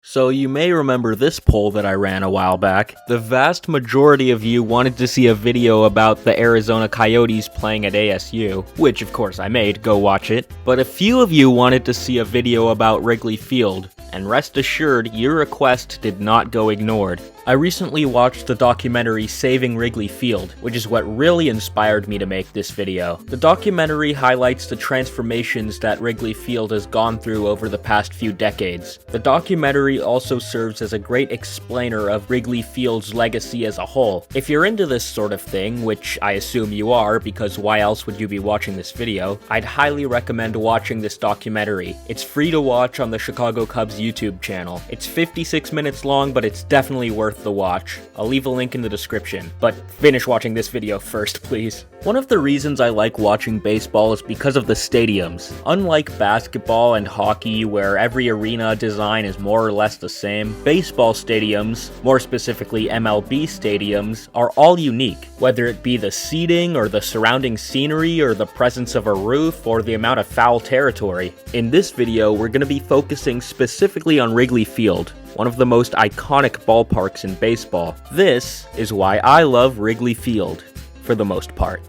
So you may remember this poll that I ran a while back. The vast majority of you wanted to see a video about the Arizona Coyotes playing at ASU, which of course I made, go watch it. But a few of you wanted to see a video about Wrigley Field, and rest assured, your request did not go ignored. I recently watched the documentary Saving Wrigley Field, which is what really inspired me to make this video. The documentary highlights the transformations that Wrigley Field has gone through over the past few decades. The documentary also serves as a great explainer of Wrigley Field's legacy as a whole. If you're into this sort of thing, which I assume you are, because why else would you be watching this video, I'd highly recommend watching this documentary. It's free to watch on the Chicago Cubs YouTube channel. It's 56 minutes long, but it's definitely worth the watch. I'll leave a link in the description, but finish watching this video first, please. One of the reasons I like watching baseball is because of the stadiums. Unlike basketball and hockey, where every arena design is more or less the same, baseball stadiums, more specifically MLB stadiums, are all unique, whether it be the seating or the surrounding scenery or the presence of a roof or the amount of foul territory. In this video, we're going to be focusing specifically on Wrigley Field, one of the most iconic ballparks in baseball. This is why I love Wrigley Field, for the most part.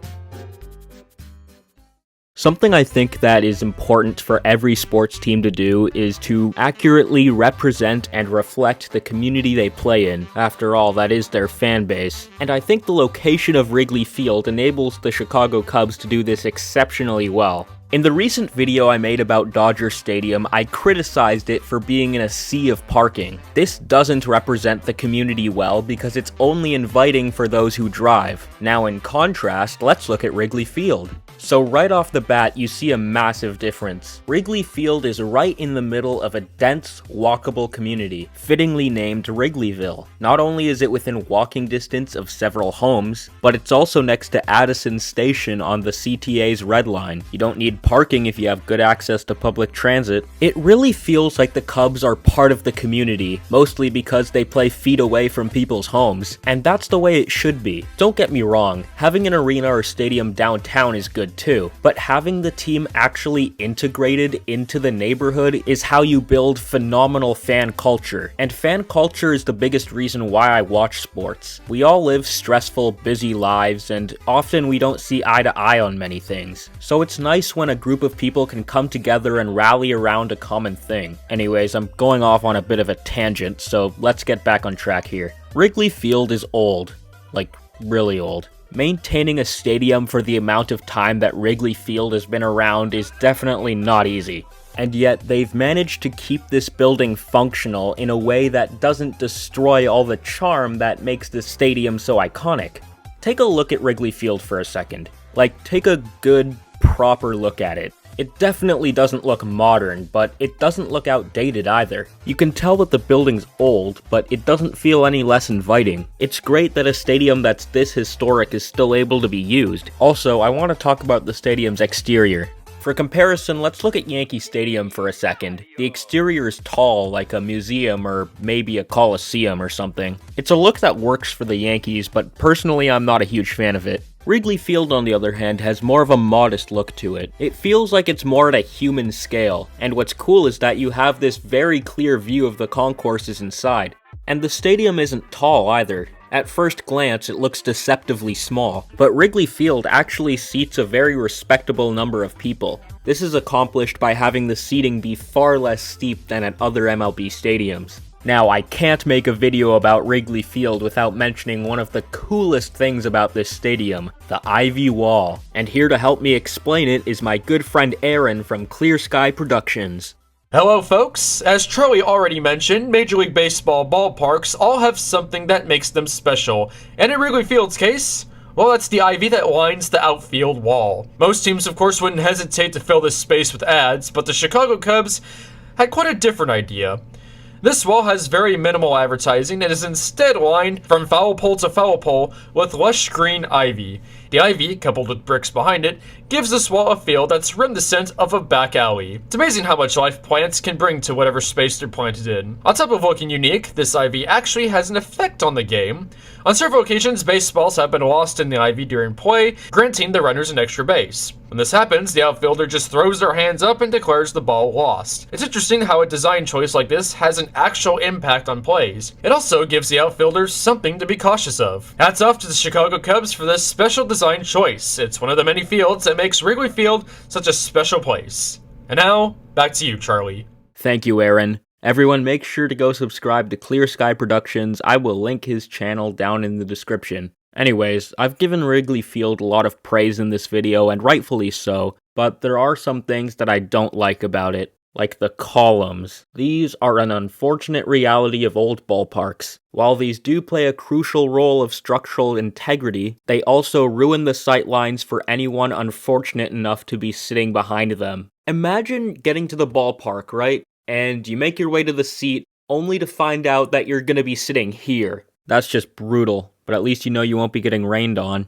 Something I think that is important for every sports team to do is to accurately represent and reflect the community they play in. After all, that is their fan base. And I think the location of Wrigley Field enables the Chicago Cubs to do this exceptionally well. In the recent video I made about Dodger Stadium, I criticized it for being in a sea of parking. This doesn't represent the community well because it's only inviting for those who drive. Now in contrast, let's look at Wrigley Field. So right off the bat, you see a massive difference. Wrigley Field is right in the middle of a dense, walkable community, fittingly named Wrigleyville. Not only is it within walking distance of several homes, but it's also next to Addison Station on the CTA's Red Line. You don't need parking if you have good access to public transit. It really feels like the Cubs are part of the community, mostly because they play feet away from people's homes, and that's the way it should be. Don't get me wrong, having an arena or stadium downtown is good too, but having the team actually integrated into the neighborhood is how you build phenomenal fan culture. And fan culture is the biggest reason why I watch sports. We all live stressful, busy lives, and often we don't see eye to eye on many things. So it's nice when a group of people can come together and rally around a common thing. Anyways, I'm going off on a bit of a tangent, so let's get back on track here. Wrigley Field is old. Like, really old. Maintaining a stadium for the amount of time that Wrigley Field has been around is definitely not easy. And yet, they've managed to keep this building functional in a way that doesn't destroy all the charm that makes this stadium so iconic. Take a look at Wrigley Field for a second. Like, take a good, proper look at it. It definitely doesn't look modern, but it doesn't look outdated either. You can tell that the building's old, but it doesn't feel any less inviting. It's great that a stadium that's this historic is still able to be used. Also, I want to talk about the stadium's exterior. For comparison, let's look at Yankee Stadium for a second. The exterior is tall, like a museum or maybe a coliseum or something. It's a look that works for the Yankees, but personally I'm not a huge fan of it. Wrigley Field, on the other hand, has more of a modest look to it. It feels like it's more at a human scale, and what's cool is that you have this very clear view of the concourses inside. And the stadium isn't tall either. At first glance, it looks deceptively small, but Wrigley Field actually seats a very respectable number of people. This is accomplished by having the seating be far less steep than at other MLB stadiums. Now, I can't make a video about Wrigley Field without mentioning one of the coolest things about this stadium, the Ivy Wall. And here to help me explain it is my good friend Aaron from ClearSky Productions. Hello folks, as Charlie already mentioned, Major League Baseball ballparks all have something that makes them special, and in Wrigley Field's case, well, that's the ivy that lines the outfield wall. Most teams of course wouldn't hesitate to fill this space with ads, but the Chicago Cubs had quite a different idea. This wall has very minimal advertising and is instead lined from foul pole to foul pole with lush green ivy. The ivy, coupled with bricks behind it, gives this wall a feel that's reminiscent of a back alley. It's amazing how much life plants can bring to whatever space they're planted in. On top of looking unique, this ivy actually has an effect on the game. On several occasions, baseballs have been lost in the ivy during play, granting the runners an extra base. When this happens, the outfielder just throws their hands up and declares the ball lost. It's interesting how a design choice like this has an actual impact on plays. It also gives the outfielders something to be cautious of. Hats off to the Chicago Cubs for this special design choice. It's one of the many fields that makes Wrigley Field such a special place. And now, back to you, Charlie. Thank you, Aaron. Everyone, make sure to go subscribe to ClearSky Productions. I will link his channel down in the description. Anyways, I've given Wrigley Field a lot of praise in this video, and rightfully so, but there are some things that I don't like about it, like the columns. These are an unfortunate reality of old ballparks. While these do play a crucial role of structural integrity, they also ruin the sightlines for anyone unfortunate enough to be sitting behind them. Imagine getting to the ballpark, right? And you make your way to the seat, only to find out that you're gonna be sitting here. That's just brutal. But at least you know you won't be getting rained on.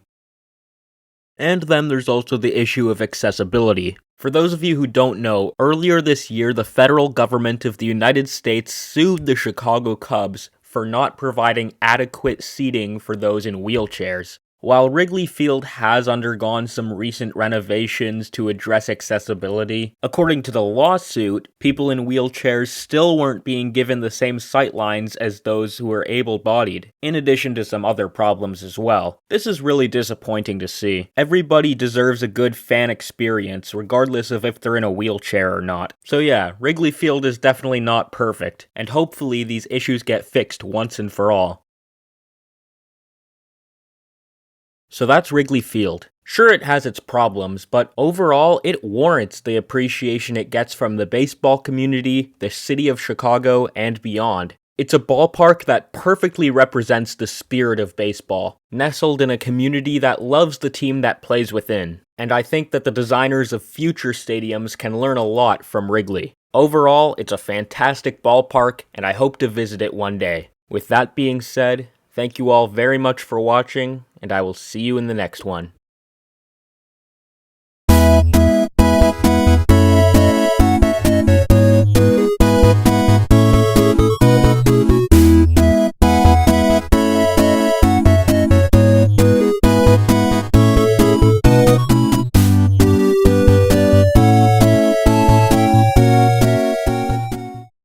And then there's also the issue of accessibility. For those of you who don't know, earlier this year the federal government of the United States sued the Chicago Cubs for not providing adequate seating for those in wheelchairs. While Wrigley Field has undergone some recent renovations to address accessibility, according to the lawsuit, people in wheelchairs still weren't being given the same sightlines as those who were able-bodied, in addition to some other problems as well. This is really disappointing to see. Everybody deserves a good fan experience, regardless of if they're in a wheelchair or not. So yeah, Wrigley Field is definitely not perfect, and hopefully these issues get fixed once and for all. So that's Wrigley Field. Sure, it has its problems, but overall, it warrants the appreciation it gets from the baseball community, the city of Chicago, and beyond. It's a ballpark that perfectly represents the spirit of baseball, nestled in a community that loves the team that plays within. And I think that the designers of future stadiums can learn a lot from Wrigley. Overall, it's a fantastic ballpark, and I hope to visit it one day. With that being said, thank you all very much for watching, and I will see you in the next one.